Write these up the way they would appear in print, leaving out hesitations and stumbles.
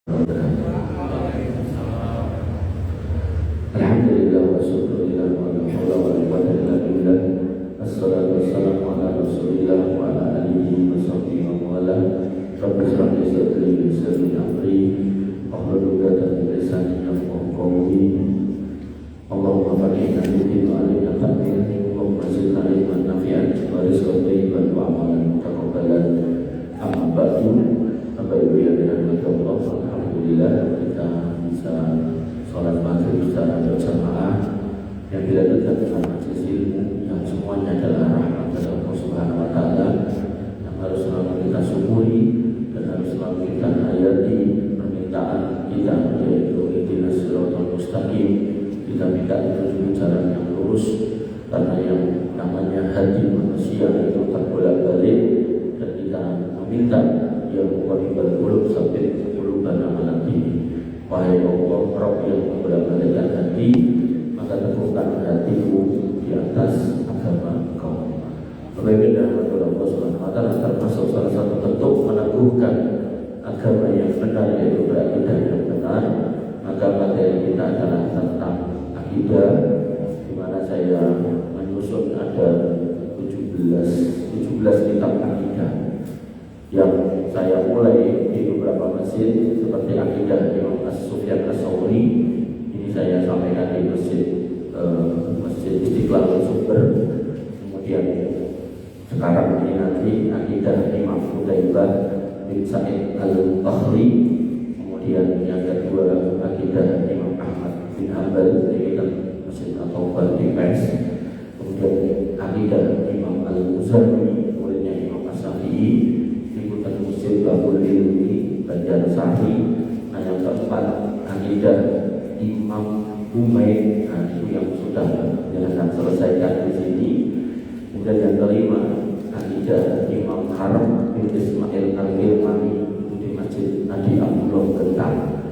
Alhamdulillah wa syukurillah wa la hawla wa la quwwata illa billah. Assalatu wassalamu ala Rasulillah wa ala alihi wa sahbihi wa wala. Rabbi shrah li sadri wa yassir li amri wahlul 'uqdatam min lisani yafqahu qawli. Allahumma faqihna fid-din wa 'allimna at-ta'wil. Allahumma zidna ilman nafi'an wa rizqan thayyiban wa amalan mutaqabbalan. Amma ba'du. Bapak Ibu yang dirahmati Allah, alhamdulillah kita bisa sholat maghrib secara berjamaah yang dilakukan dengan majelis ilmu yang semuanya adalah rahmat dari Allah Subhanahu wa taala yang harus selalu kita syukuri dan harus selalu kita hayati permintaan kita, yaitu ihdinas siratal mustaqim. Kita minta dituju jalan yang lurus, karena yang namanya hati manusia itu terbolak-balik, dan kita meminta ya muqallibal qulub tsabbit qulubana ala dinik. Wahai Allah, Rabb yang membolak-balikkan hati, maka teguhkan hatiku di atas agama Engkau. Berbeda dengan Allah Subhanahu wa taala, termasuk salah satu bentuk meneguhkan agama yang benar, yaitu berakidah yang benar. Maka materi kita adalah tentang akidah, di mana saya menyusun ada 17 kitab akidah yang saya mulai di beberapa masjid seperti akidah Imam Sufyan Ats-Tsauri. Ini saya sampaikan di masjid Istiqlal Sumber. Kemudian sekarang ini nanti akidah Imam Qutaibah bin Sa'id Al-Bakhri. Kemudian yang kedua akidah Imam Ahmad bin Hanbal di masjid At-Taubah di Pers. Kemudian akidah Imam Al-Muzani, muridnya Imam As-Syafi'i, Masjid Babul Ilmi Banjarsari. Nah, yang keempat akidah Imam Umayyah, nah itu yang sudah akan selesaikan di sini. Kemudian yang kelima akidah Imam Haram bin Ismail Al-Gilmani di Masjid Nadi Abdullah Gentang.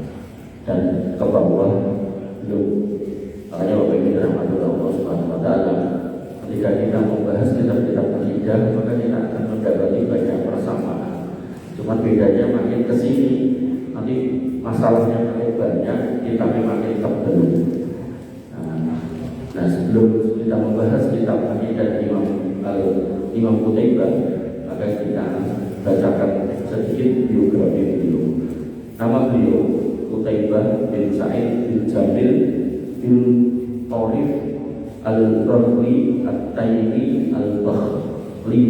Dan ke bawah belum. Makanya Bapak Ibu dirahmati Allah Subhanahu wa taala, ketika kita membahas kitab-kitab akidah, maka kita akan mendapati banyak persamaan. Cuma bedanya makin kesini nanti masalahnya makin banyak, kita makin tebal. Nah, sebelum kita membahas kitab akidah Imam Qutaibah, maka kita bacakan sedikit biografi beliau. Nama beliau Qutaibah bin Sa'id bin Jamil bin Tharif Al-Rahli At-Taymi Al-Bakhri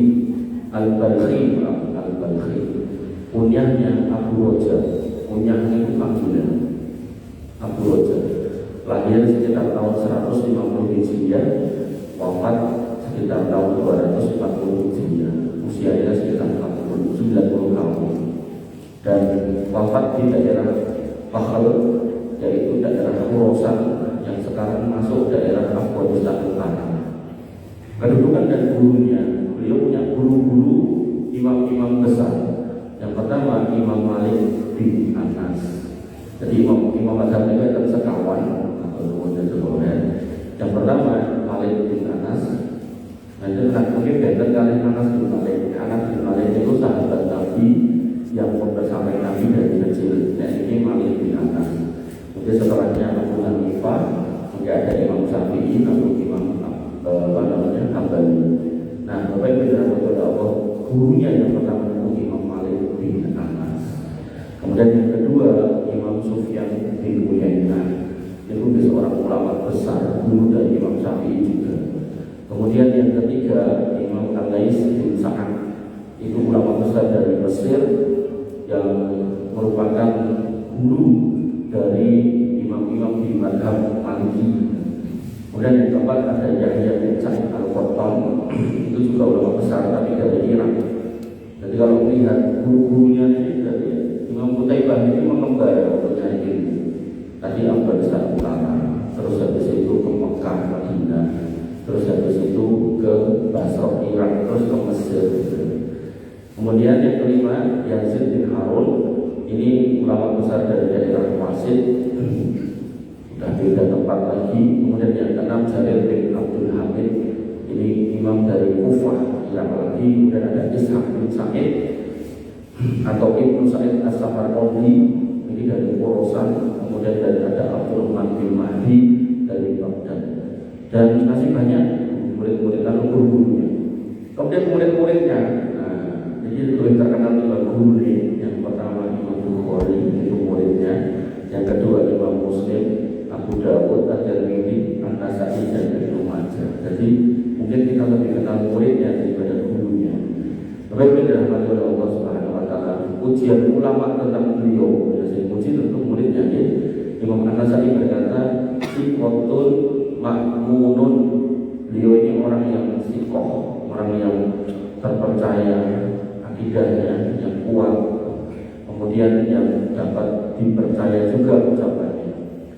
Al-Balkhi Al-Balkhi. Kunyahnya Abu Roja, kunyahnya itu panggilan Abu Roja. Lahir sekitar tahun 150 Hijriah, wafat sekitar tahun 240 Hijriah. Usianya sekitar 90 tahun. Dan wafat di daerah Bakhal, yaitu daerah Khorasan yang sekarang masuk daerah Afghanistan Utara. Kedudukan dan gurunya, beliau punya guru-guru imam-imam besar. Yang pertama Imam Malik bin Anas. Jadi imam mazhab itu kan sekawan atau kemudian sekolah. Yang pertama Malik bin Anas. Nah, itu kan mungkin beda kali Anas bin Malik. Anas bin Malik itu sahabat Nabi yang membersamai Nabi dari kecil. Dan ini Malik bin Anas. Kemudian setelahnya Abu Hanifah, kemudian ada Imam Syafi'i, lalu Imam Hambali. Nah, Bapak Ibu dirahmati Allah, gurunya yang pertama itu Imam Malik bin Anas. Kemudian yang kedua Imam Sufyan bin Uyainah, itu seorang ulama besar, guru dari Imam Syafi'i juga. Kemudian yang ketiga Imam Al-Lais bin Sa'ad, itu ulama besar dari Mesir yang merupakan guru dari imam-imam di mazhab Maliki. Kemudian yang keempat ada Yahya bin Sa'id Al-Qattan, itu juga ulama besar tapi dari Irak. Jadi kalau melihat guru-gurunya ini dari Imam Qutaibah ini mengembara untuk ilmu. Tadi Afghanistan Utara, terus habis itu ke Mekah, Madinah, terus habis itu ke Basra, Irak, terus ke Mesir. Kemudian yang kelima Yazid bin Harun, ini ulama besar dari daerah Wasit. Sudah beda tempat lagi. Kemudian yang keenam Jarir bin Abdul Hamid, ini imam dari Kufah, Irak lagi. Kemudian ada Ishaq bin Sa'id atau Ibnu Sa'id As-Samarqandi, ini dari dan masih banyak murid-murid lalu guru-gurunya. Kemudian murid-muridnya, jadi lebih terkenal dua guru ini. Yang pertama Imam Bukhari, itu muridnya. Yang kedua Imam Muslim, Abu Dawud, At-Tirmidzi, An-Nasa'i, dan Ibnu Majah. Jadi mungkin kita lebih kenal muridnya daripada gurunya. Bapak dirahmati oleh Allah Subhanahu Wa Taala. Ujian ulama tentang beliau, saya uji tentu muridnya. Imam An-Nasa'i berkata, Siqatul Ma'munun. Beliau ini orang yang sikoh, orang yang terpercaya, akidahnya yang kuat, kemudian yang dapat dipercaya juga ucapannya.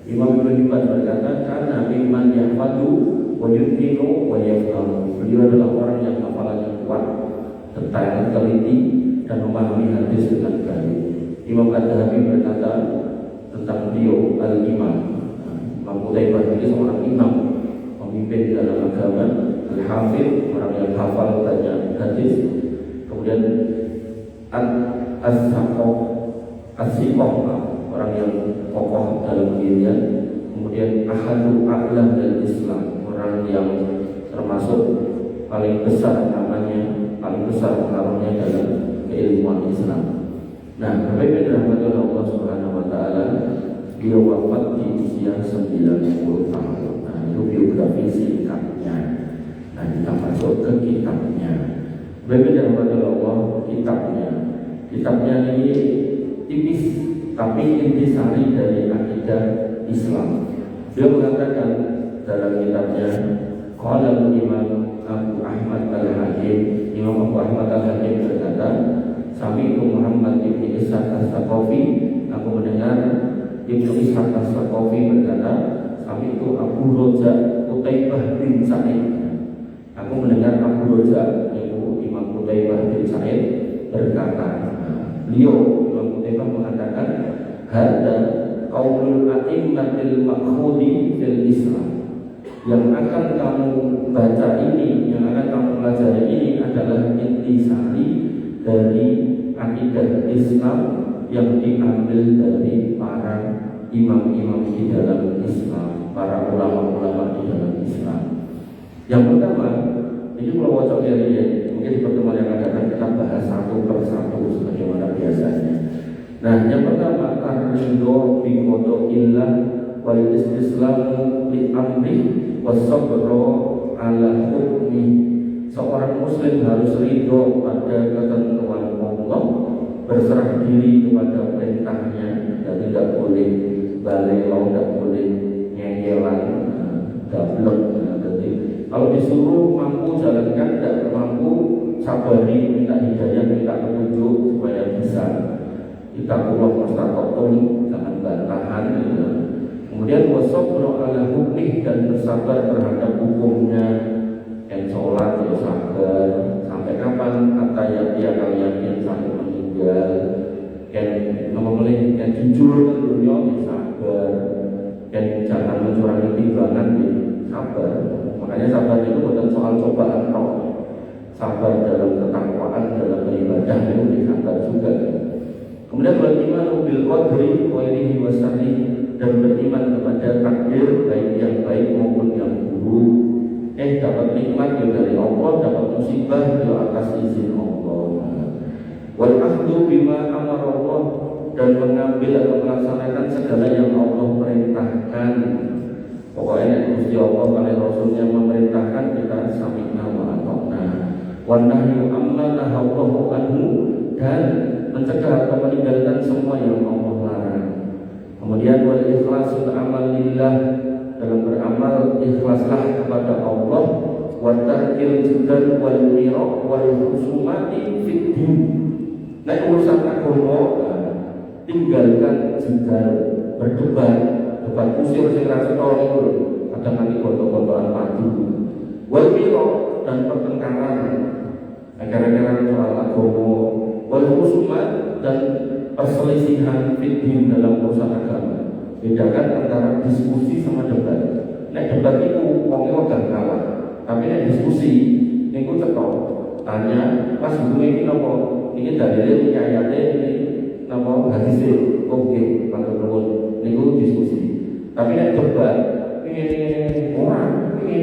Imam Ibnu Hibban berkata, karena mimman yahfadu wa yutqinu wa yafhamu. Beliau adalah orang yang hafalannya kuat, detail, teliti, dan memahami hadis dengan baik. Imam Adz-Dzahabi berkata tentang beliau, al-imam. Imam Qutaibah ini seorang imam, pemimpin dalam agama, al-hafidh, orang yang hafal banyak hadis. Kemudian as-saqoh, as-siqoh, orang yang kokoh dalam dirinya. Kemudian ahadu a'lam dari Islam, orang yang termasuk paling besar namanya, paling besar pengaruhnya dalam keilmuan Islam. Nah, Bapak Ibu dirahmati oleh Allah Subhanahu Wa Taala, dia wafat di usia 90 tahun. Nah, itu biografi singkatnya. Nah, kita masuk ke kitabnya. Bapak Ibu dirahmati oleh Allah, kitabnya ini tipis tapi intisari dari akidah Islam. Dia mengatakan dalam kitabnya, qala Imam Abu Ahmad Al-Hakim, Imam Abu Ahmad Al-Hakim berkata, Sami'tu Muhammad ibn Ishaq As-Saqafi, aku mendengar Ibnu Ishaq As-Saqafi berkata, Sami'tu Abu Roja Qutaibah bin Sa'id, aku mendengar Abu Roja, yaitu Imam Qutaibah bin Sa'id berkata, beliau Imam Qutaibah mengatakan, hadza qaulul a'immatil makhudi fil Islam. Yang akan kamu baca ini, yang akan kamu pelajari ini adalah intisari dari akidah Islam yang diambil dari para imam-imam di dalam Islam, para ulama-ulama di dalam Islam. Yang pertama, ini kalau wajah dari mungkin di pertemuan yang akan datang kita bahas satu persatu sebagaimana biasanya. Nah, yang pertama, ar-ridho bi qada'illah wal istislamu li amri wasabro ala hukmi. Seorang muslim harus ridho pada ketentuan Allah, berserah diri kepada perintahnya, dan tidak boleh balelau, tidak boleh nyeyelan, gablek. Jadi kalau disuruh mampu jalankan, tidak mampu sabari, minta hidayah, minta petunjuk supaya bisa. Kita pulang mustaqotun, jangan bantahan. Kemudian wasabro ala hukmi, dan bersabar terhadap hukumnya. Yang sholat ya sabar, sampai kapan kata dia kalian yang sampai meninggal. Yang memilih yang jujur ke dunia ya sabar, yang jangan mencurangi timbangan ya sabar. Makanya sabar itu bukan soal cobaan roh, sabar dalam ketakwaan, dalam beribadah itu sabar juga. Kemudian beriman bil qadri wa ilihi wa syarri, dan beriman kepada takdir baik yang baik maupun yang buruk. Dapat nikmat ya dari Allah, dapat musibah ya atas izin Allah. Wal akhdu bima amara Allah, dan mengambil atau melaksanakan segala yang Allah perintahkan. Pokoknya Gusti Allah oleh Rasulnya memerintahkan, kita sami'na wa ata'na. Wa nahyu amma nahallahu anhu, dan mencegah atau meninggalkan semua yang Allah larang. Kemudian wal ikhlasul amal lillah, dalam beramal ikhlaslah kepada Allah, wa tarkil jidal wal miraq wal khusumati fid din. Nah, urusan agama tinggalkan jidal, berdebat, debat kusir sing ra cetha niku, kadang nanti foto-fotoan padu. Wal miraq, dan pertengkaran gara-gara soal agama, wal khusumat, dan perselisihan fid din dalam urusan agama. Bedakan antara diskusi sama debat. Nek debat itu wong gak kalah, tapi nek diskusi niku cetok. Tanya, Mas hukum ini napa? Ini dalile iki ayate ini napa hadise? Oke, matur nuwun. Niku diskusi. Tapi nek debat, iki ini orang, ini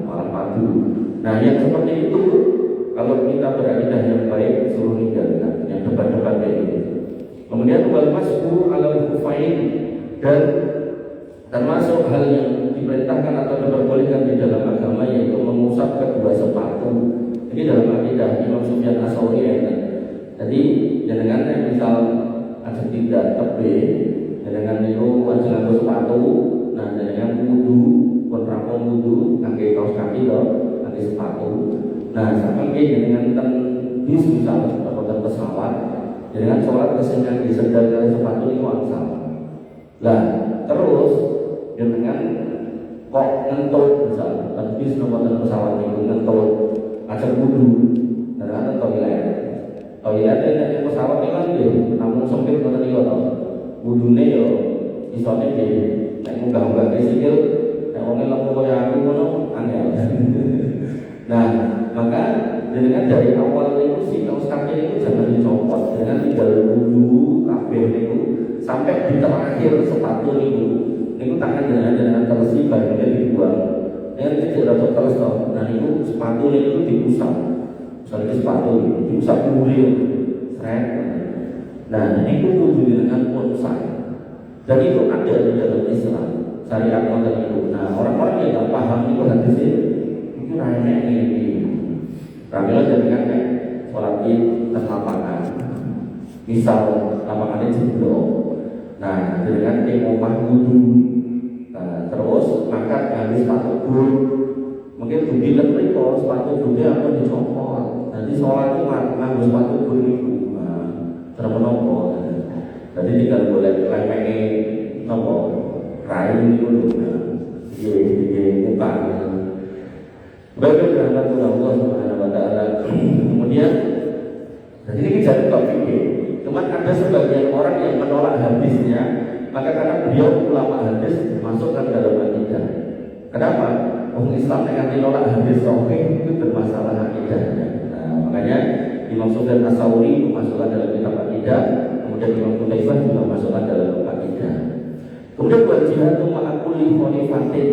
malah padu. Nah yang seperti itu kalau kita berakidah yang baik suruh tinggalkan yang debat-debat kayak gitu. Kemudian wal mashu ala kufain, dan termasuk hal yang diperintahkan atau diperbolehkan di dalam agama yaitu mengusap kedua sepatu. Ini dalam akidah Imam Sufyan Ats-Tsauri ya. Jadi jangan misal ada tidak tebe, jangan itu jangan sepatu. Nah jangan wudu, kontrapon wudu, ngangge kaos kaki loh, ngangge sepatu. Nah sampai dengan bis misal atau pesawat, jangan sholat kesehatan di sendal dari sepatu ini wangsal. Lah terus dengan kok ngentut misal, dan bis nomor pesawat itu ngentut, ajak wudu, dan ada toilet. Toilet ini pesawat ini kan dia, namun sempit kata dia tau, wudune yo, isone dia, nek munggah-munggah ke sikil, nek wong lemu kaya aku ngono angel. Nah, maka dengan dari awal itu si kaos kaki itu jangan dicopot, jangan tinggal dulu kabeh itu sampai di terakhir sepatu itu tangan jangan tersi bajunya dibuang, jangan tidak dapat terus toh. Nah itu sepatu itu diusap, misalnya sepatu diusap kurir, seret. Nah itu tujuh dengan bonsai, dan itu ada di dalam Islam syariat model itu. Nah orang-orang yang tidak paham itu hadis itu rayanya ini. Ramil jadikan kayak sholat id lapangan, misal lapangannya jeblok. Nah jadikan di rumah wudu, terus maka ngambil sepatu boot, mungkin budi letri kalau sepatu bootnya akan dicopot. Nanti sholat itu ngambil sepatu boot itu, termenopo. Jadi tinggal boleh lempengi nopo kain itu loh, di muka. Bagi rahmatullah Allah Subhanahu wa taala. Kemudian jadi ini jadi topik. Cuman ada sebagian orang yang menolak hadisnya, maka karena beliau ulama hadis masukkan dalam akidah. Kenapa? Orang Islam yang menolak hadis sahih itu bermasalah akidahnya. Nah, makanya Imam Sufyan Ats-Tsauri masukkan dalam kitab akidah, kemudian Imam Qutaibah juga masukkan dalam akidah. Kemudian wajibatu ma'akuli khalifatin.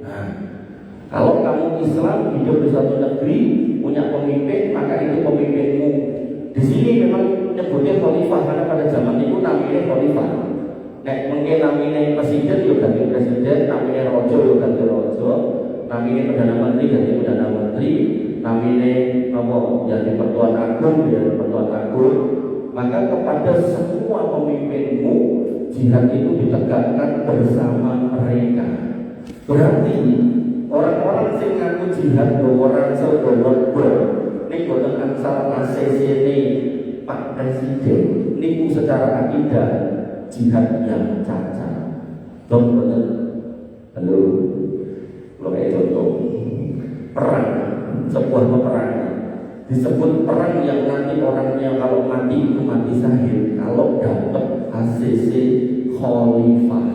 Nah, kalau kamu Islam hidup di satu negeri punya pemimpin, maka itu pemimpinmu. Di sini memang nyebutnya khalifah karena pada zaman itu namanya khalifah. Nek mungkin namanya presiden juga ganti presiden, namanya rojo juga ganti rojo, namanya perdana menteri ganti perdana menteri, namanya apa jadi pertuan agung jadi pertuan agung. Maka kepada semua pemimpinmu jihad itu ditegakkan bersama mereka. Berarti orang-orang yang ngaku jihad orang seorang ini boten ansar ACC ini Pak Presiden ini secara akidah jihad yang cacat. Dong boten. Halo, kalau kayak contoh perang, sebuah peperangan disebut perang yang nanti orangnya kalau mati itu mati syahid kalau dapat ACC khalifah.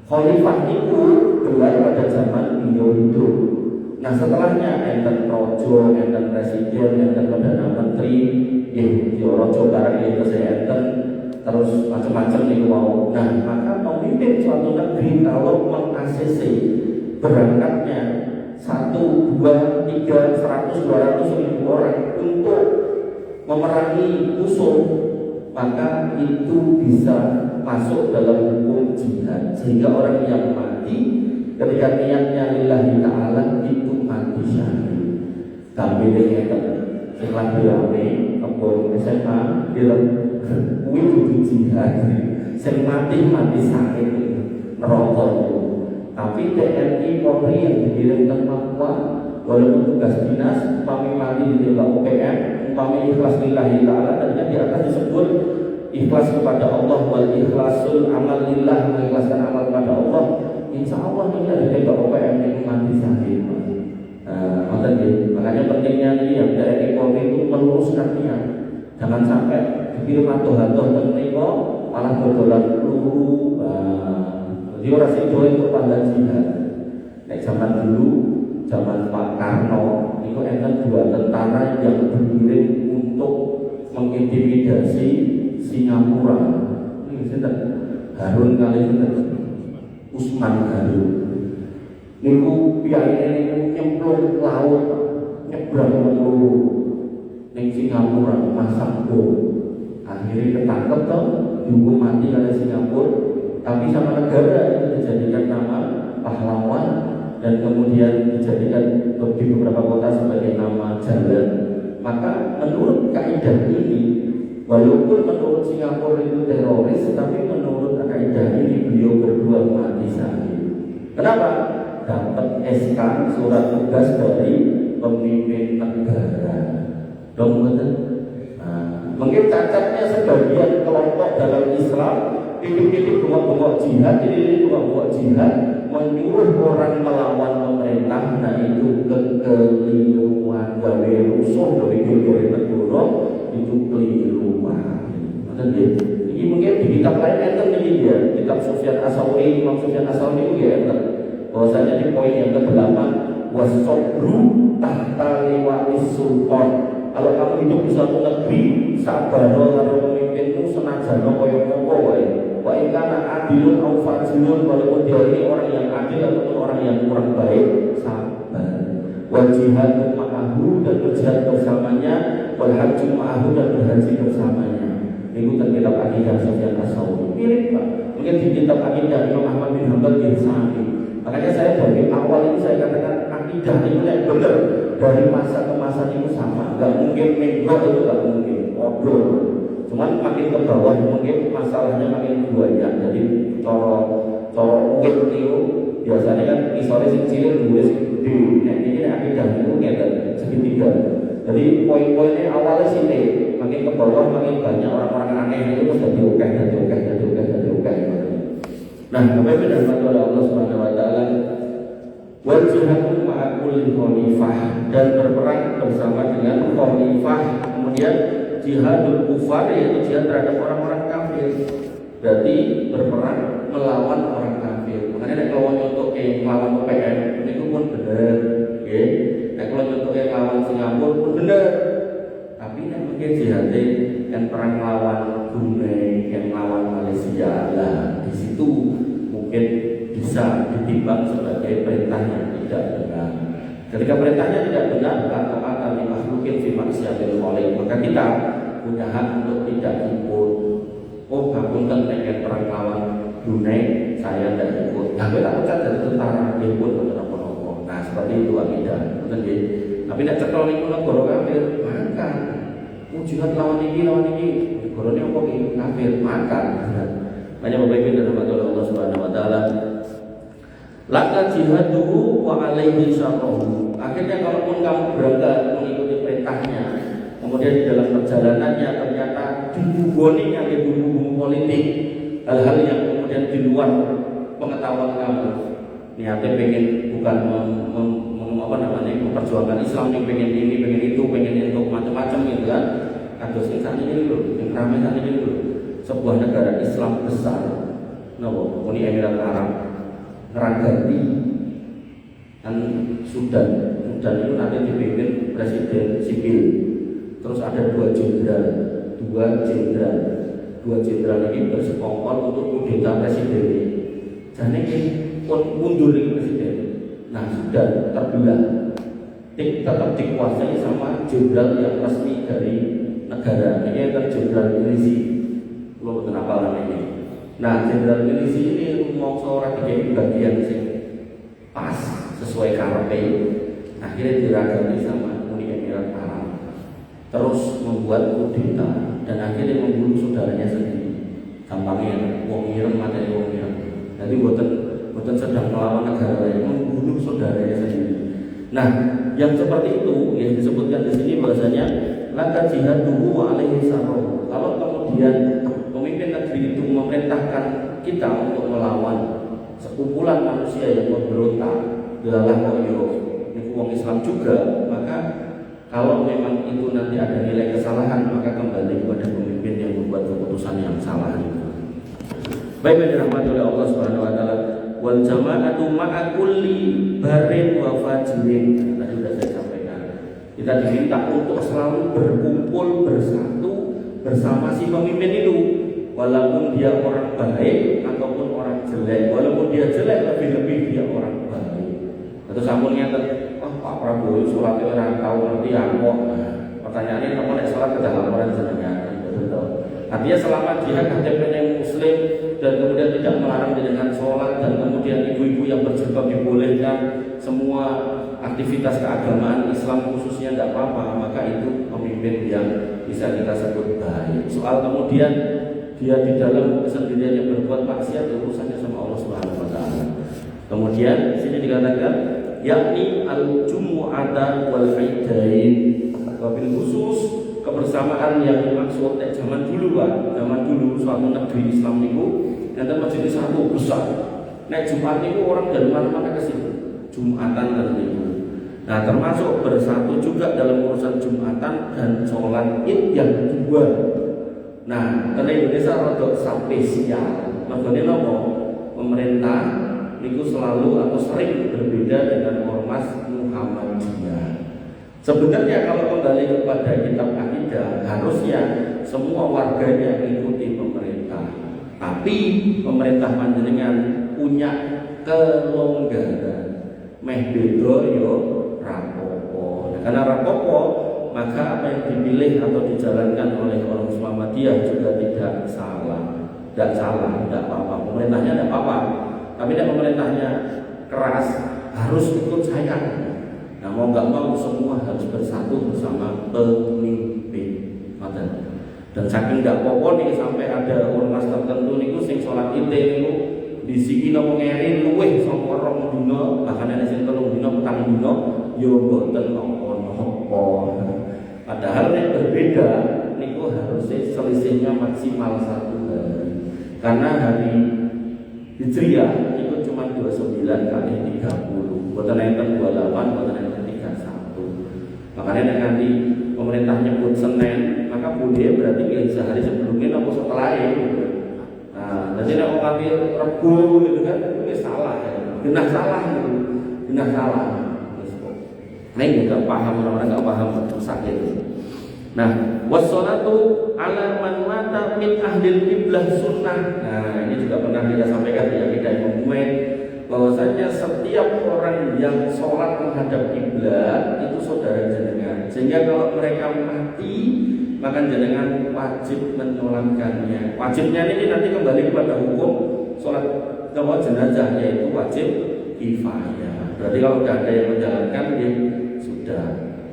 Khalifah itu gelar pada zaman beliau hidup. Nah setelahnya enten rojo, enten presiden, enten perdana menteri, rojo barang yang enten, terus macam-macam itu mau. Nah maka pemimpin suatu negeri kalau meng-ACC berangkatnya 1, 2, 3, 100, 200 ribu orang untuk memerangi musuh, maka itu bisa masuk dalam hukum jihad. Sehingga orang yang mati ketika niatnya lillahi ta'ala itu mati syahid. Tapi dia setelah dirame kebun SMA bilang itu jihad. Saya mati syahid neraka. Tapi TNI Polri yang dikirim ke Papua walaupun tugas dinas, umpami mati di OPM, umpami ikhlas lillahi ta'ala, tadinya di atas disebut ikhlas kepada Allah, wal ikhlasul amal lillah, mengikhlaskan amal kepada Allah. Insya Allah ini ada di OPM yang mati syahid. Makanya pentingnya ini yang TNI Polri itu meluruskan niat, jangan sampai dikirim atuh-atuh dan mereka malah berdolan peluru. Jadi orang itu pahala jihad. Nek zaman dulu, zaman Pak Karno, itu ada 2 tentara yang dikirim untuk mengintimidasi Singapura. Ini sudah Harun kali itu. Usman Harun. Niku piyane niku nyemplung laut, nyebrang melulu ning Singapura masang bom. Akhirnya ketangkep toh, dihukum mati oleh Singapura, tapi sama negara itu dijadikan nama pahlawan dan kemudian dijadikan di beberapa kota sebagai nama jalan. Maka menurut kaidah ini, walaupun menurut Singapura itu teroris, tapi menurut kaidah ini beliau berdua mati syahid. Kenapa? Dapat SK surat tugas dari pemimpin negara. Dong betul. Mungkin cacatnya sebagian kelompok dalam Islam ini kelompok jihad, ini kelompok jihad menyuruh orang melawan pemerintah, nah itu kekeliruan, gawe rusuh, gawe negara itu keliruan. Ini mungkin di kitab lain enten ini ya, kitab Sufyan As-Tsauri, Imam Sufyan As-Tsauri itu ya enten. Bahwasanya di poin yang ke-8 wasobru tahta liwa'is sultan. Kalau kamu hidup di suatu negeri, sabar karo pemimpinmu senajan kaya apa wae. Wa in kana adilun au fajirun, walaupun dia ini orang yang adil ataupun orang yang kurang baik, sabar. Wa jihadu ma'ahu, dan berjihad bersamanya, wal hajju ma'ahu, dan berhaji bersamanya. Itu kitab akidah Sufyan As-Tsauri. Mirip Pak. Mungkin di kitab akidah Imam Ahmad bin Hanbal bin Sa'di. Makanya saya dari awal ini saya katakan akidah ini benar. Dari masa ke masa itu sama, nggak mungkin minggu itu nggak mungkin obrol. Cuman makin ke bawah mungkin masalahnya makin banyak. Jadi coro mungkin itu biasanya kan misalnya si cilik dua si gede. Nah ini akidah itu nggak segitiga. Jadi poin-poinnya awalnya sini, makin ke bawah makin banyak orang-orang aneh itu terus jadi oke. Nah, apa yang didapat oleh Allah Subhanahu Wa Taala? Wal jihadu ma'a kulli khalifah, dan berperang bersama dengan khalifah. Kemudian jihadul kufar, yaitu jihad terhadap orang-orang kafir. Berarti berperang melawan orang kafir. Makanya kalau contoh melawan UPM itu pun benar, ya. Kalau contohnya melawan Singapura pun benar. Tapi yang mungkin jihad yang perang melawan Brunei, yang melawan Malaysia, lah di situ mungkin bisa ditimbang sebagai perintah yang tidak benar. Ketika perintahnya tidak benar, atau akan dimakhlukin fi maksiatil khaliq, maka kita punya hak untuk tidak ikut. Oh, bangunkan pengen perang lawan Brunei, saya tidak ikut. Nah, kita pecat dari tentara, ikut atau apa-apa. Nah, seperti itu akidah. Betul ya? Tapi tidak cekel niku negara kafir, maka jihad lawan ini, negara ini apa kafir, maka hanya Bapak Ibu dan Allah Subhanahu Wa Taala. Laka jihaduhu wa alaihi syarruhu. Akhirnya kalaupun kamu berangkat mengikuti perintahnya, kemudian di dalam perjalanannya ternyata dibuboninya ke bumbu-bumbu politik, hal-hal yang kemudian di luar pengetahuan kamu. Niatnya pengen bukan memperjuangkan Islam, yang pengen ini, pengen itu, pengen untuk macam-macam gitu kan. Kados saat ini dulu, yang ramai saat ini dulu. Sebuah negara Islam besar, Uni Emirat Arab, ngeragati kan Sudan itu nanti dipimpin presiden sipil, terus ada dua jenderal ini bersekongkol untuk kudeta presiden. Jadi ini pun mundur dari presiden. Nah Sudan terbelah, tetap dikuasai sama jenderal yang resmi dari negara. Ini adalah jenderal milisi. Lo kenapa namanya? Nah, jenderal milisi ini mau seorang jadi bagian sih pas sesuai karepe. Akhirnya diragami sama Uni Emirat Arab. Terus membuat kudeta dan akhirnya membunuh saudaranya sendiri. Gampangnya wong ireng materi wong ireng. Jadi boten sedang melawan negara lain, membunuh saudaranya sendiri. Nah, yang seperti itu yang disebutkan di sini bahasanya laka jihaduhu wa alaihi syarruhu. Kalau kemudian pemimpin negeri itu memerintahkan kita untuk melawan sekumpulan manusia yang memberontak, dalam ini wong Islam juga, maka kalau memang itu nanti ada nilai kesalahan, maka kembali kepada pemimpin yang membuat keputusan yang salah itu. Baik, yang dirahmati oleh Allah Subhanahu Wa Taala. Wal jama'atu ma'a kulli barin wa fajirin. Tadi sudah saya sampaikan. Kita diminta untuk selalu berkumpul bersatu bersama si pemimpin itu, walaupun dia orang baik ataupun orang jelek, walaupun dia jelek lebih-lebih dia orang baik. Atau sampun ngeten, Pak Prabowo sholatnya orang tahu ngerti apa. Pertanyaannya nomor sholat ke dalam orang jenengan. Artinya selama dia KTP Muslim dan kemudian tidak melarang dengan sholat dan kemudian ibu-ibu yang berjilbab dibolehkan, semua aktivitas keagamaan Islam khususnya tidak apa-apa, maka itu pemimpin yang bisa kita sebut baik. Soal kemudian dia di dalam kesendiriannya berbuat maksiat, urusannya sama Allah Subhanahu wa taala. Kemudian di sini dikatakan yakni al-jumu'ata wal aidain, wabil khusus kebersamaan yang dimaksud zaman dulu Pak, zaman dulu suatu negeri Islam itu yang masjid satu besar. Nek Jumat itu orang dari mana-mana ke situ. Jumatan dan itu. Nah, termasuk bersatu juga dalam urusan Jumatan dan sholat Id yang kedua. Nah, karena Indonesia rada spesial. Makanya nopo pemerintah itu selalu atau sering berbeda dengan ormas Muhammadiyah. Sebenarnya kalau kembali kepada kitab akidah, harusnya semua warganya mengikuti pemerintah. Tapi pemerintah panjenengan punya kelonggaran. Meh beda yo rapopo. Nah, karena rapopo, maka apa yang dipilih atau dijalankan oleh orang Muhammadiyah juga tidak salah. Tidak salah, tidak apa-apa. Pemerintahnya tidak apa-apa. Tapi tidak pemerintahnya keras, harus ikut saya. Nah, mau nggak mau semua harus bersatu bersama pemimpin. Dan saking nggak pokok nih sampai ada ormas tertentu niku sing sholat Id niku disiki nopo ngeri luweh saka rong dina, bahkan ana sing 3 dina, 4 dina ya mboten napa-napa. Padahal nek berbeda niku harusnya selisihnya maksimal 1 hari. Karena hari Hijriah itu cuma 29 kali 30. Mboten enten 28, mboten enten 31. Makanya nanti pemerintah nyebut Senin, maka budaya berarti pilih sehari sebelumnya atau setelahnya. Nah, jadi kalau ngambil Rebo gitu kan, itu salah ya. Genah salah gitu. Genah salah. Nah, ini nggak paham, orang-orang nggak paham sakit itu. Nah, wassalatu ala man mata min ahlil qiblah sunnah. Nah, ini juga pernah kita sampaikan ya, kita memulai bahwasanya setiap orang yang sholat menghadap kiblat itu saudara jenengan. Sehingga kalau mereka mati, maka jenengan wajib menyolatkannya. Wajibnya ini nanti kembali kepada hukum sholat jenazah, yaitu wajib kifayah. Berarti kalau tidak ada yang menjalankan, ya sudah.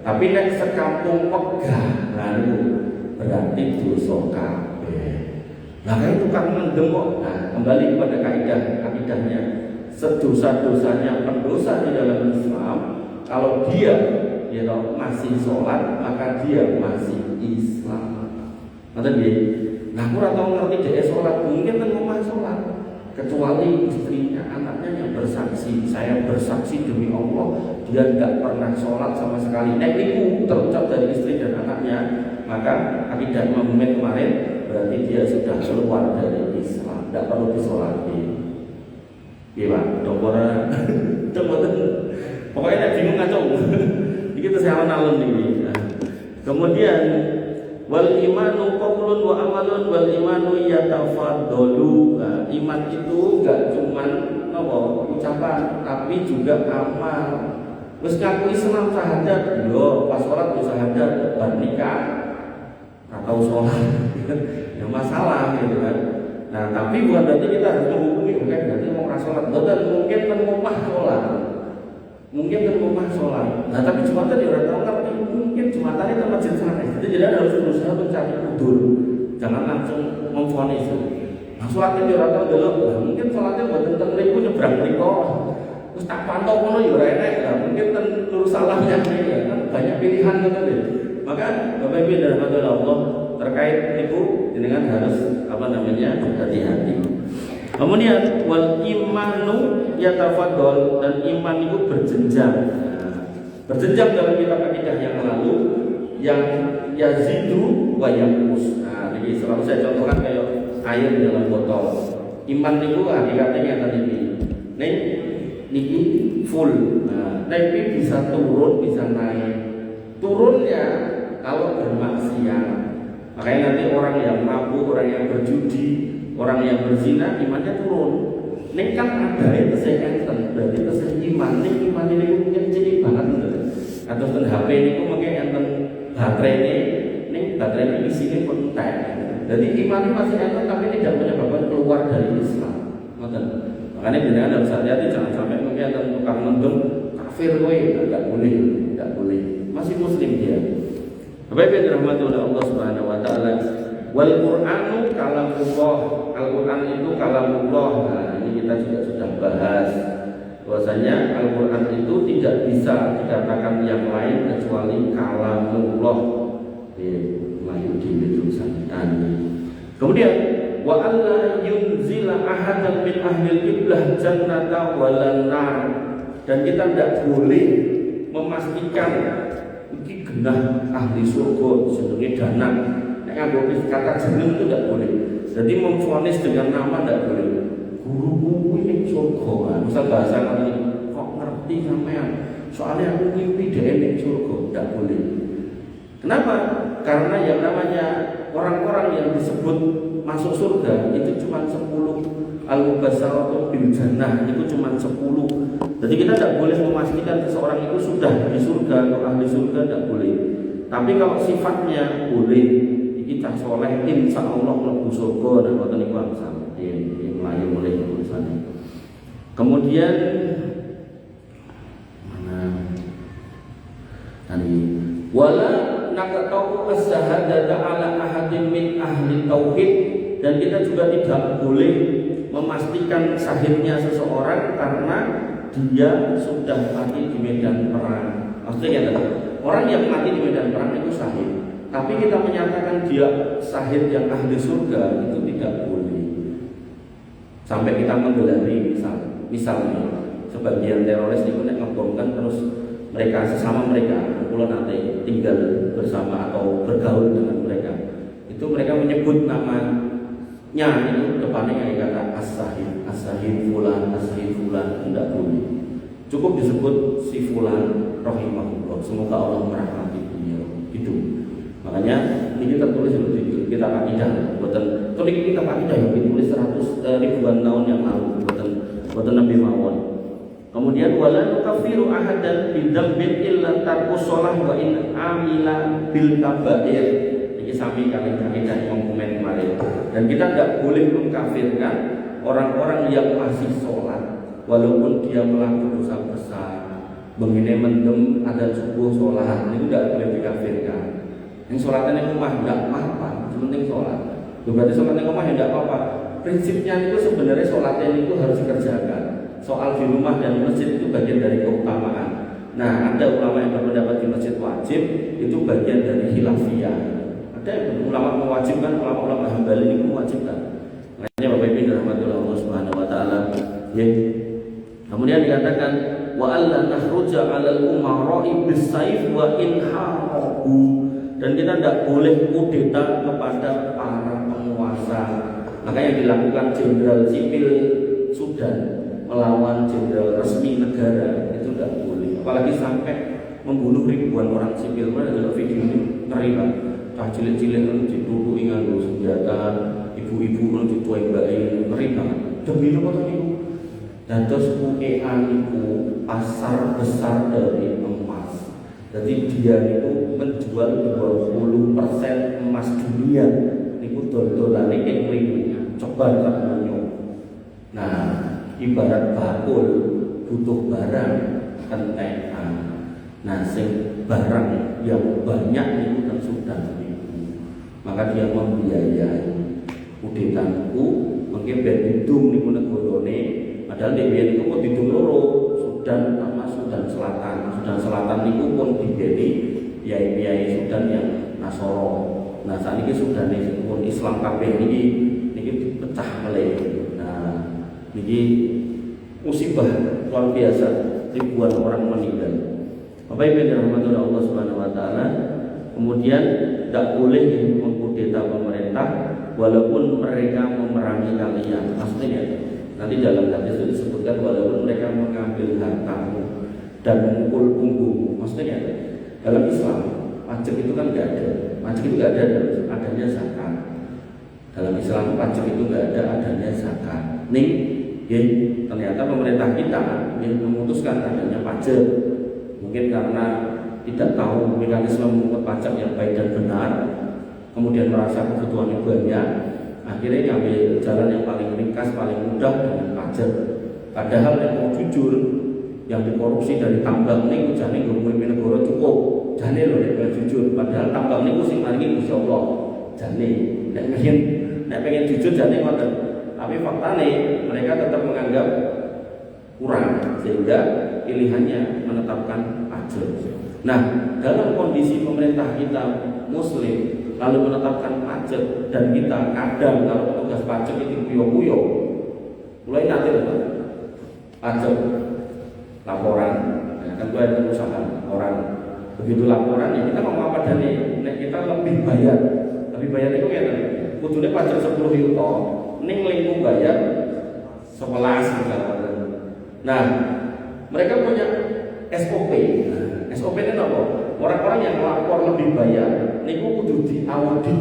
Tapi nek sekampung pegah, lalu berarti dosa kabeh. Nah, kan tukang mendemok. Nah, kembali kepada kaidahnya. Sedosa-dosanya pendosa di dalam Islam, kalau dia masih sholat, maka dia masih Islam. Maksudnya, nah aku tahu ngerti dia sholat, mungkin kan mau sholat, kecuali istrinya, anaknya yang bersaksi. Saya bersaksi demi Allah, dia tidak pernah sholat sama sekali. Nah, itu terucap dari istri dan anaknya, maka akidah Imam Ahmad kemarin berarti dia sudah keluar dari Islam, tidak perlu disolati. Iya Pak, dokter, pokoknya tidak bingung kacau. Ini kita saya alun ini. Kemudian wal imanu qaulun wa amalun wal imanu yatafaddalu. Nah, iman itu enggak cuma ucapan, tapi juga amal. Wis ngaku Islam syahadat, yo pas sholat yo syahadat, bar nikah atau sholat, ya masalah gitu kan. Nah, tapi bukan berarti kita harus menghukumi, bukan berarti mau sholat. Dan mungkin termumah sholat, mungkin termumah sholat. Nah, tapi Jumatan ya orang tahu ngerti, mungkin Jumatan itu masjid sana. Jadi kita harus berusaha mencari udur, jangan langsung memvonis. Nah, sholatnya ya orang tahu dulu. Nah, mungkin sholatnya buat tentang ribu nyebrang riko, terus tak pantau kono ya enak. Nah, mungkin lurus salahnya kan banyak pilihan gitu deh. Maka Bapak Ibu dan Allah terkait itu dengan harus hati-hati. Kemudian wal imanu yatafaddal, dan iman itu berjenjang. Berjenjang dalam kitab akidah yang lalu yang yazidu wa yanqus. Nah, ini selalu saya contohkan kayak air di dalam botol. Iman itu hakikatnya tadi ini. Niki full. Nah, tapi bisa turun, bisa naik. Turunnya kalau bermaksiat. Makanya nanti orang yang mabuk, orang yang berjudi, orang yang berzina, imannya turun. Nek kan ada itu saya enten, berarti tesih iman. Nek iman ini mungkin cilik banget lho. Atau ten HP ini mungkin enten baterai ini baterai ini isinya pun entek. Jadi iman ini masih enten tapi tidak menyebabkan keluar dari Islam. Ngoten. Makanya jenengan harus hati-hati jangan sampai mungkin enten tukang mendung kafir kowe, enggak boleh, enggak boleh. Masih muslim dia. Bapak Ibu dirahmati oleh Allah Subhanahu wa taala. Wal Qur'anu kalamullah. Al-Qur'an itu kalamullah. Nah, ini kita juga sudah bahas bahwasanya Al-Qur'an itu tidak bisa dikatakan yang lain kecuali kalamullah. Melayu di tulisan. Kemudian wa alla yunzila ahadan min ahlil qiblah jannata walan nar. Dan kita tidak boleh memastikan iki genah ahli surga jenenge dana. Nek nganggo kata jeneng itu tidak boleh. Jadi memvonis dengan nama tidak boleh. Guruku ini surga. Misal bahasa kali kok ngerti sampean. Soalnya aku mimpi dhek ning surga, tidak boleh. Kenapa? Karena yang namanya orang-orang yang disebut masuk surga itu cuma 10 al-mubasysyaratu bil jannah, itu cuma 10. Jadi kita tidak boleh memastikan seseorang itu sudah di surga atau ahli surga, tidak boleh. Tapi kalau sifatnya boleh, kita soleh, insya Allah mlebu surga dan wonten niku angsal. Ini melayu mulai tulisannya. Kemudian mana tadi wala naqta'u as-syahadata ala ahadin min ahli tauhid, dan kita juga tidak boleh memastikan sahihnya seseorang karena dia sudah mati di medan perang. Maksudnya orang yang mati di medan perang itu sahih, tapi kita menyatakan dia sahih yang ahli surga itu tidak boleh. Sampai kita menggelari misalnya sebagian teroris itu ngebomkan terus mereka sesama mereka, kalau nanti tinggal bersama atau bergaul dengan mereka, itu mereka menyebut namanya itu depannya kayak kata as-sahih fulan, as-sahih fulan, tidak boleh. Cukup disebut si fulan rahimahullah, semoga Allah merahmati beliau. Itu. Makanya ini tertulis di kitab akidah. Buatan tulis kitab akidah yang ditulis ribuan tahun yang lalu. Buatan Nabi mawon. Kemudian wala nukafiru ahadan bidzambin illa tarkus shalah wa in amila bil kabair. Ini sami kali kaidah komen kemarin. Dan kita tidak boleh mengkafirkan orang-orang yang masih sholat walaupun dia melakukan dosa besar. Begini mendem ada subuh sholat itu tidak boleh dikafirkan. Yang sholatnya rumah tidak apa-apa, penting sholat. Berarti sholatnya rumah tidak apa-apa. Prinsipnya itu sebenarnya sholatnya itu harus dikerjakan. Soal di rumah dan di masjid itu bagian dari keutamaan. Nah, ada ulama yang berpendapat di masjid wajib, itu bagian dari khilafiyah. Ada yang ulama mewajibkan, ulama-ulama Hambali ini mewajibkan. Makanya Bapak Ibu dirahmati Allah Subhanahu wa taala. Ya. Kemudian dikatakan wa alla nahruja 'alal umara'i bis-saif wa in harabu. Dan kita tidak boleh kudeta kepada para penguasa. Maka yang dilakukan jenderal sipil Sudan melawan jenderal resmi negara itu tidak boleh, apalagi sampai membunuh ribuan orang sipil. Mana ada video ini ngeri banget. Cah cilik-cilik itu dituduhi nganggo senjata, ibu-ibu itu dituai-tuai, ngeri banget. Demi apa tadi itu? Dan terus UEA itu pasar besar dari emas. Jadi dia itu menjual 20% emas dunia. Itu dol-dolane ing coba tak nyonya. Nah, ibarat bakul butuh barang kentekan. Nah, sing barang yang banyak itu kan sudah itu. Maka dia membiayai kudetanku mungkin ben hidung niku negarane, padahal dia itu kok hidung loro, Sudan sama Sudan Selatan. Sudan Selatan niku pun dibiayai kiai-kiai Sudan yang Nasoro. Nah, saat ini Sudan ini pun Islam kabeh niki dipecah meleh. Nah, niki musibah luar biasa, ribuan orang meninggal. Bapak Ibu dirahmati Allah Subhanahu wa taala. Kemudian tidak boleh mengkudeta pemerintah walaupun mereka memerangi kalian. Maksudnya nanti dalam hadis itu disebutkan walaupun mereka mengambil hartamu dan memukul punggungmu. Maksudnya dalam Islam pajak itu kan tidak ada. Pajak itu tidak ada, adanya zakat. Dalam Islam pajak itu tidak ada, adanya zakat. Nih Ya, ternyata pemerintah kita memutuskan adanya pajak, mungkin karena tidak tahu mekanisme memungut pajak yang baik dan benar, kemudian merasa kebutuhannya banyak, akhirnya ngambil jalan yang paling ringkas, paling mudah dengan pajak. Padahal yang mau jujur, yang dikorupsi dari tambang ini jane nggo pemimpin negara cukup, jane lho nek jujur. Padahal tambang niku sing maringi Gusti Allah, jane nek pengen jujur jane ngoten. Tapi faktanya mereka tetap menganggap kurang, sehingga pilihannya menetapkan pajak. Nah, dalam kondisi pemerintah kita Muslim lalu menetapkan pajak, dan kita kadang kalau petugas pajak itu kuyo-kuyo, mulai nanti pajak laporan, nah, kan gue ada usaha orang begitu laporan ya kita ngomong apa nih, kita lebih bayar itu ya kudune pajak 10 juta, ning lingkup bayar 11 misalnya. Nah, mereka punya SOP. Nah, SOP itu apa? Orang-orang yang lapor lebih bayar, niku kudu diaudit.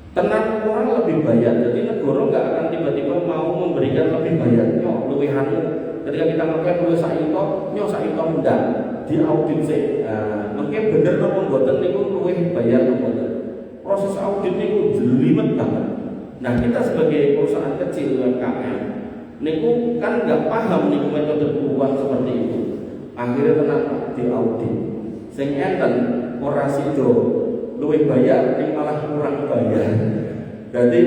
Tenang orang lebih bayar, jadi negara nggak akan tiba-tiba mau memberikan lebih bayar. Nyok luwihanmu, ketika kita ngapain luwih sak yuta, nyok sak yuta ndak diaudit sih. Mungkin bener nopo mboten niku luwih bayar nopo. Proses audit niku jelimet banget. Nah, kita sebagai perusahaan kecil UMKM niku kan nggak paham niku metode keuangan seperti itu. Akhirnya kenapa? Diaudit. Sing enten ora sida luwih bayar, ning malah kurang bayar. Jadi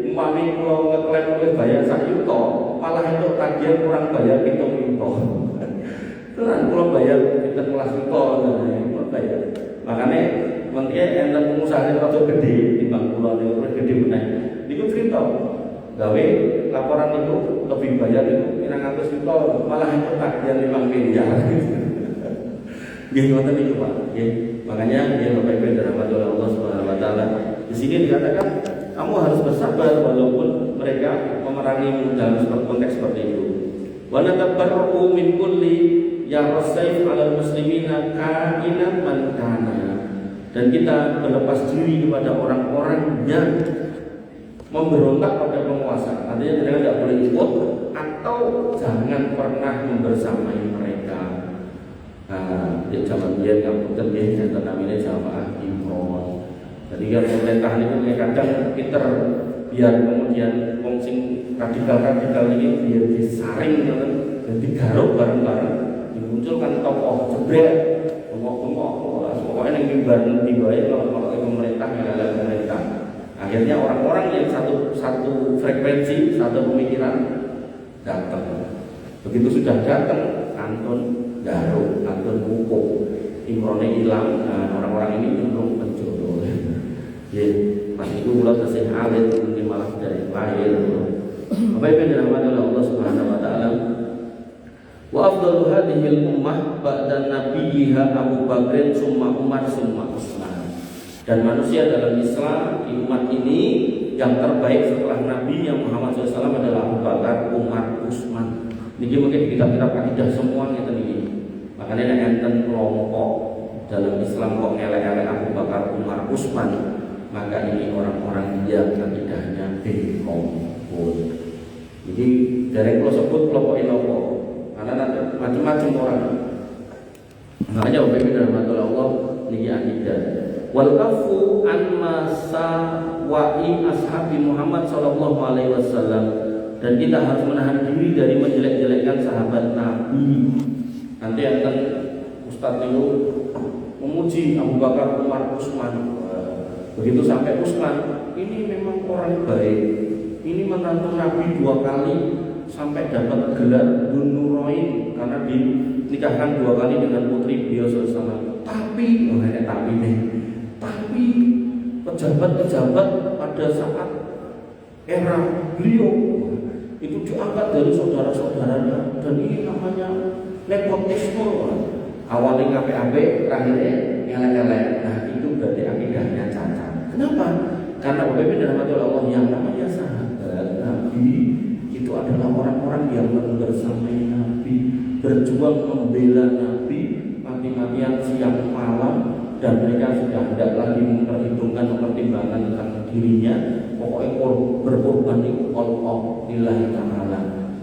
umpami kula ngeklaim luwih bayar 1 yuta, malah entuk tagihan kurang bayar 7 yuta. Tenan kula bayar 17 yuta kula bayar. Makanya mengke enten pengusaha rada gede timbang kula niku gede meneh. Niku cerita gawe laporan itu lebih bayar itu 900 juta, malah entuk tagihan 5 miliar. Nggih ngoten niku Pak. Nggih. Makanya ya Bapak Ibu dirahmati oleh Allah Subhanahu wa taala. Di sini dikatakan kamu harus bersabar walaupun mereka memerangi dalam konteks seperti itu. Wa natabarru min kulli yarsaif 'alal muslimina ka'inan man kana. Dan kita berlepas diri kepada orang-orang yang memberontak pada penguasa. Artinya mereka tidak boleh ikut atau jangan pernah membersamai mereka. Nah, di zaman dia nggak mungkin dia yang namanya jamaah imron. Jadi kan pemerintah ini kadang pinter biar kemudian sing radikal ini biar disaring kan, dan digaruk bareng-bareng, dimunculkan tokoh jebret, bengok-bengok, pokoknya yang mimbar dibayar kalau pemerintah adalah pemerintah. Akhirnya orang-orang yang satu frekuensi, satu pemikiran datang. Begitu sudah datang, Anton garuk, Anton hukum, imronnya hilang. Nah, orang-orang ini cenderung penjodoh. Ya, pas itu mulai kasih alit, mungkin malah dari lahir. Apa yang dirahmati oleh Allah Subhanahu Wa Taala. Wa afdalu hadhil ummah ba'da nabiyha Abu Bakr summa Umar summa Utsman. Dan manusia dalam Islam di umat ini yang terbaik setelah Nabi yang Muhammad SAW adalah Abu Bakar, Umar, Utsman. Niki mungkin kitab-kitab akidah semuanya tadi. Makanya enten kelompok dalam Islam kok ngelek-ngelek Abu Bakar, Umar, Utsman, maka ini orang-orang yang akidahnya bengkok. Jadi dari kalau sebut kelompok ini karena macam-macam orang. Makanya Bapak dalam Allah niki akidah. Wal kafu an masa wa'i ashabi Muhammad sallallahu alaihi wasallam. Dan kita harus menahan diri dari menjelek-jelekkan sahabat Nabi. Nanti akan Ustadz itu memuji Abu Bakar, Umar, Utsman. Begitu sampai Utsman, ini memang orang baik. Ini menantu Nabi 2 kali sampai dapat gelar Dzun-Nurain karena dinikahkan 2 kali dengan putri beliau SAW. Tapi pejabat-pejabat pada saat era beliau itu diangkat dari saudara-saudaranya, dan ini namanya nepotisme. Awalnya KPAB, terakhirnya elek-elek. Nah, itu berarti akidahnya cacat. Kenapa? Karena Bapak Ibu dirahmati oleh Allah, yang namanya sahabat Nabi itu adalah orang-orang yang membersamai Nabi, berjuang membela Nabi, mati-matian siang malam, dan mereka sudah tidak lagi mempertimbangkan tentang dirinya. Pokoknya korban itu Allah lillahi ta'ala.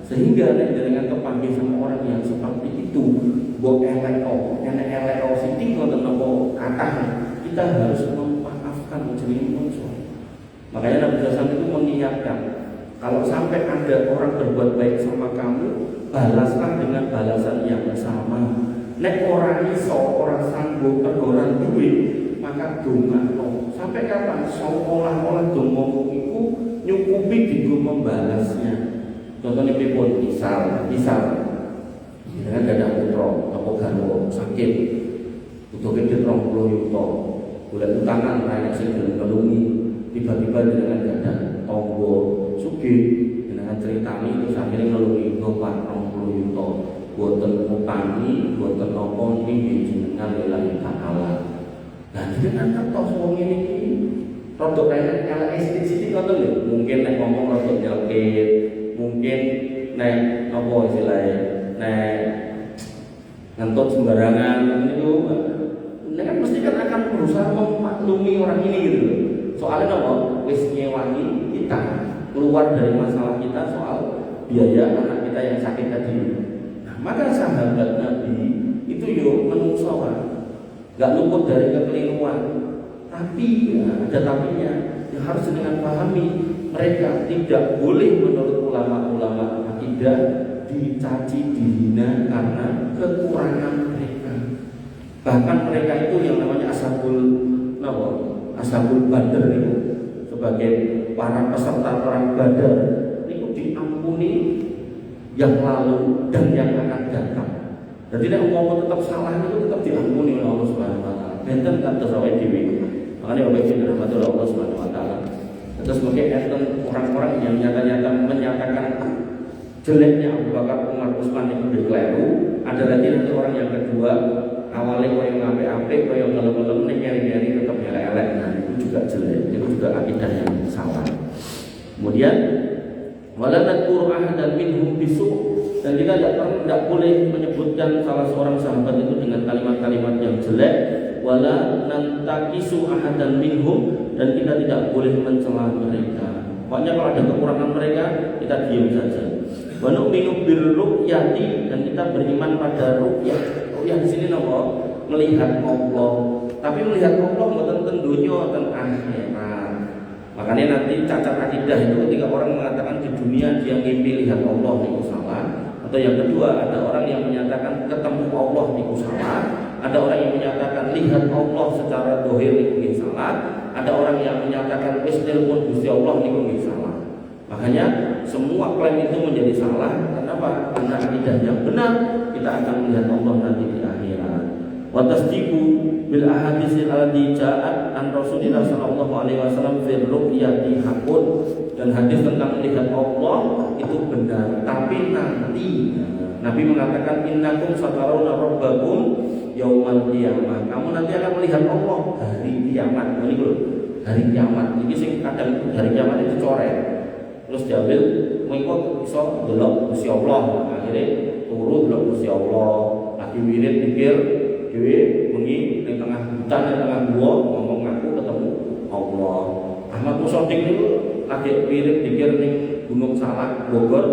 Sehingga dengan kepanggil sama orang yang seperti itu, buat elek siti ngoten napa kata, kita harus memaafkan jenenge manusia. Makanya Nabi SAW itu mengingatkan, kalau sampai ada orang berbuat baik sama kamu, balaslah dengan balasan yang sama. Nek orang iso, orang sanggup, orang duit, maka dongakno. Sampai kapan? Seolah-olah dongamu itu nyukupi digo membalasnya. Contohnya pripun? Misal dengan gada putra apa garwa sakit, butuh duit 20 juta, golek utangan nek sing gelem ngelungi, tiba-tiba dengan gada tangga sugih, dengan ceritani terus akhirnya ngelungi Pak 20 juta. Boten utangi, boten apa niki jenengan lillahi ta'ala. Nah, jenengan kertos wong iki rodok elek sithik-sithik ngoten lho. Mungkin nek ngomong rodok nyelkit, mungkin nek apa istilahnya, nek ngentut sembarangan niku. Nek kan mesti kan akan berusaha memaklumi orang ini gitu loh. Soalnya apa? Wis nyewangi kita keluar dari masalah kita soal biaya anak kita yang sakit tadi. Maka sahabat Nabi itu menungso, gak luput dari kekeliruan. Tapi ada tapinya, yang harus dengan pahami, mereka tidak boleh menurut ulama-ulama akidah dicaci, dihina karena kekurangan mereka. Bahkan mereka itu yang namanya ashabul badar itu, sebagai para peserta perang Badar itu diampuni yang lalu dan yang akan datang. Jadi nek umpama tetap salah itu tetap diampuni oleh Allah Subhanahu wa taala. Benten kan terus awake dhewe. Makane Bapak Ibu dirahmati oleh Allah Subhanahu wa taala. Terus mungkin enten orang-orang yang menyatakan jeleknya Abu Bakar, Umar, Utsman itu dikeliru. Ada lagi nanti orang yang kedua, awalnya koyo apik-apik, koyo ngelem-ngelem nek nyari-nyari tetap elek-elek. Nah, itu juga jelek. Itu juga akidah yang salah. Kemudian wala tadkur ahadan minhum bisu, dan kita tidak boleh menyebutkan salah seorang sahabat itu dengan kalimat-kalimat yang jelek. Wala nantakisu ahadan minhum, dan kita tidak boleh mencela mereka. Pokoknya kalau ada kekurangan mereka kita diam saja. Wa nu'minu birru'yati, dan kita beriman pada ru'yah. Ru'yah di sini apa? Melihat Allah. Tapi melihat Allah mboten ten donya ten akhirat. Makanya nanti cacat akidah itu ketika orang mengatakan di dunia dia ngimpi lihat Allah itu salah. Atau yang kedua, ada orang yang menyatakan ketemu Allah itu salah. Ada orang yang menyatakan lihat Allah secara dohir itu salah. Ada orang yang menyatakan istilpun Gusti Allah itu salah. Makanya semua klaim itu menjadi salah. Kenapa? Karena akidah yang benar kita akan melihat Allah nanti di akhirat. Wa tasdiqu bil ahaditsil allati ja'at an Rasulillah sallallahu alaihi wasallam fil ru'yati haqqun, dan hadis tentang melihat Allah itu benar, tapi nanti Nabi mengatakan innakum satarawna rabbakum yaumal qiyamah, kamu nanti akan melihat Allah hari kiamat. Ini lho, hari kiamat ini sing kadang hari kiamat itu coret terus diambil mengko iso delok Gusti Allah, akhirnya turu delok Gusti Allah, lagi wirid pikir dhewe bengi ning tengah hutan, ning tengah gua ngomong ngaku ketemu Allah. Ahmad Musodik niku lagi wirid pikir ning Gunung Salak Bogor,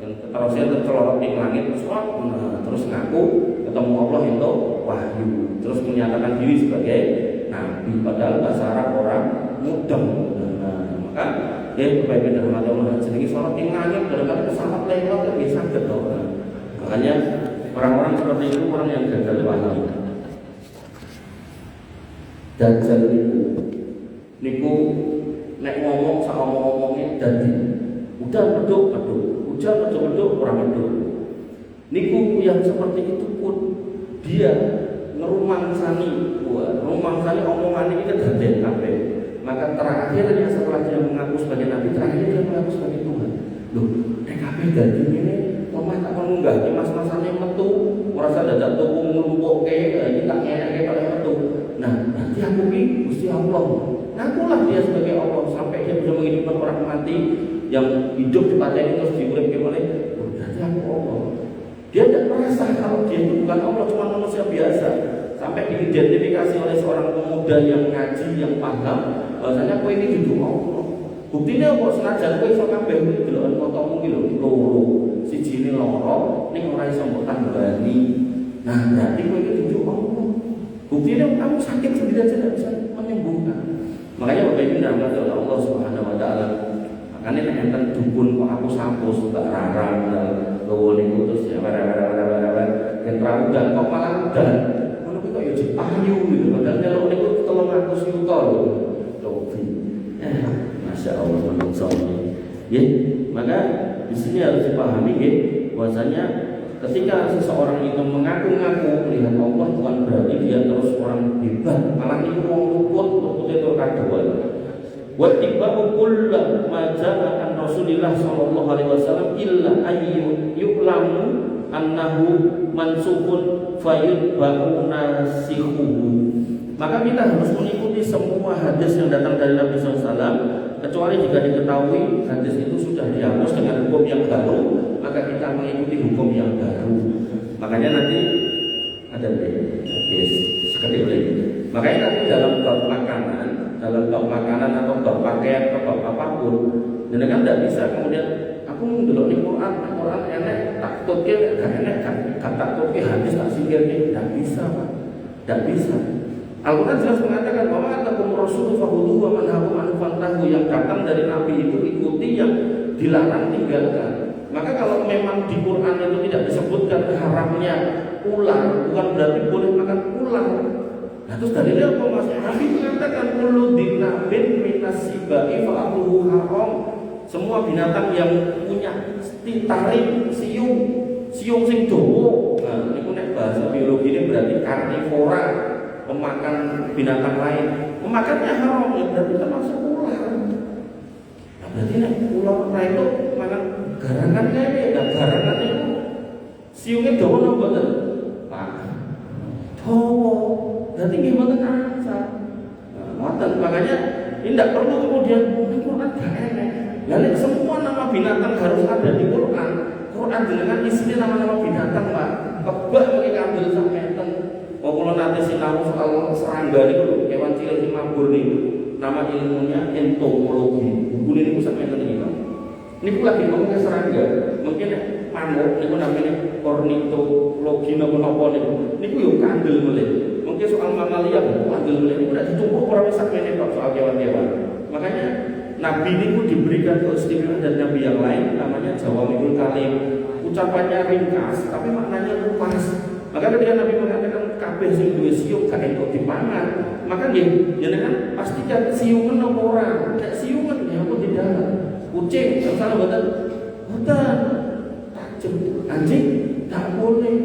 yang terusnya tercelorot di langit terus ngaku ketemu Allah itu wahyu, terus menyatakan diri sebagai nabi padahal bahasa Arab orang mudeng. Maka Bapak Ibu rahmat Allah, jenenge sholat ing langit gara-gara pesawat lewat kan bisa gedhe. Makanya orang-orang seperti itu orang yang gagal paham. Dajjal niku nek ngomong sak omong-omongnya dadi udah medhuk orang medhuk. Niku yang seperti itu pun dia ngerumangsani omongan ini kedaden kabeh. Maka terakhirnya setelah dia mengaku sebagai nabi, terakhir dia mengaku sebagai Tuhan. Loh, TKP dadi ngene, omah tak munggah, mas-masane metu, merasa dadak tuku nglumpukke, iki tak nyeneke kaya metu. Nah, nanti aku ki Gusti Allah. Ngakulah dia sebagai Allah sampai dia bisa menghidupkan orang mati yang hidup dipateni terus diuripke oleh. Berarti aku Allah. Dia tidak merasa kalau dia itu bukan Allah, cuma manusia biasa. Sampai diidentifikasi oleh seorang pemuda yang ngaji, yang paham bahwasanya kowe ini duduk Allah. Buktine kok senajan kowe iso kabeh kuwi deloken fotomu ki lho loro. Sijine lara ning ora iso mbok tambani. Nah, berarti kowe iki dijuk Allah. Buktine kamu sakit sendiri aja tidak bisa menyembuhkan. Makanya Bapak Ibu dirahmati oleh Allah Subhanahu wa taala. Makanya nek enten dukun kok hapus-hapus Mbak Rara lowo niku terus ya yen ramudan kok malah udan. Ngono kuwi kok ya dipayu gitu. Padahal nyeluk niku 300 juta lho. Masya Allah menungso ini. Ya, maka di sini harus dipahami ya, bahwasanya ketika seseorang itu mengaku-ngaku melihat Allah bukan berarti dia terus orang hebat, malah itu wong luput itu kaduan. Wa tibba'u kullu ma ja'a an Rasulillah sallallahu alaihi wasallam illa ayyu yu'lamu annahu mansukun fayutba'u nasikhuhu. Maka kita harus mengikuti semua hadis yang datang dari Nabi SAW, kecuali jika diketahui hadis itu sudah dihapus dengan hukum yang baru, maka kita mengikuti hukum yang baru. Makanya nanti ada sekedip lagi. Makanya nanti dalam bab makanan atau bab pakaian atau bab apapun, jadi kan tidak bisa kemudian aku ndelok di Quran enek tak tutke gak enek gak tak tutke hadis tak sikirke, tidak bisa Pak, tidak bisa. Al-Quran jelas mengatakan bahwa atakum rasul fahudu wa manhakum an fantahu, yang datang dari Nabi itu ikuti, yang dilarang tinggalkan. Maka kalau memang di Quran itu tidak disebutkan haramnya ular, bukan berarti boleh makan ular. Nah, terus dalilnya apa Mas? Nabi mengatakan kullu dinabin minasibai fa'aluhu haram. Semua binatang yang punya taring, siung sing dawa. Nah, ini nek bahasa biologi ini berarti karnivora, pemakan binatang lain. Memakannya haram, ya berarti termasuk ular. Nah, berarti nek ular itu makan garangan kayak garangan itu siungnya dawa napa mboten? Pak. Dawa. Berarti gimana asa? Nah, makanya ini tidak perlu kemudian Quran gak enak. Lalu semua nama binatang harus ada di Quran. Quran dengan isinya nama-nama binatang Pak. Kebak mereka ambil sampai mau kalau nanti sinau soal serangga itu hewan cilik di mabur nih, nama ilmunya entomologi. Buku ini sampai tadi Pak. Ini lagi ngomongnya serangga, mungkin manuk ini namanya ornitologi nopo nih. Ini yuk kandel mulai. Mungkin soal mamalia, kandel mulai. Ini udah ditumpuk orang besar ini soal hewan-hewan. Makanya Nabi ini diberikan keistimewaan dari Nabi yang lain, namanya Jawamiul Kalim. Ucapannya ringkas, tapi maknanya luas. Maka ketika Nabi mengatakan kabeh sing duwe siung gak entuk dipangan, maka nggih jenengan pastikan siungen apa ora. Nek siungen ya apa tidak. Kucing, misalnya boten tajem, anjing tak boleh.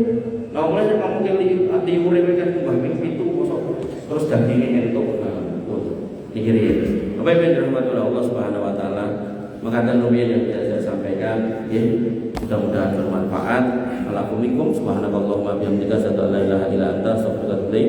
Nah, mulai kamu yang diurip kan mbah itu kosong terus dagingnya entuk. Dikiri. Bapak Ibu yang dirahmati oleh Allah Subhanahu wa taala, mengatakan rupiah yang bisa saya sampaikan, ya, mudah-mudahan bermanfaat. Alaikum subhanakallahumma bihamdika asyhadu an la ilaha illa anta astaghfiruka wa atubu ilaik.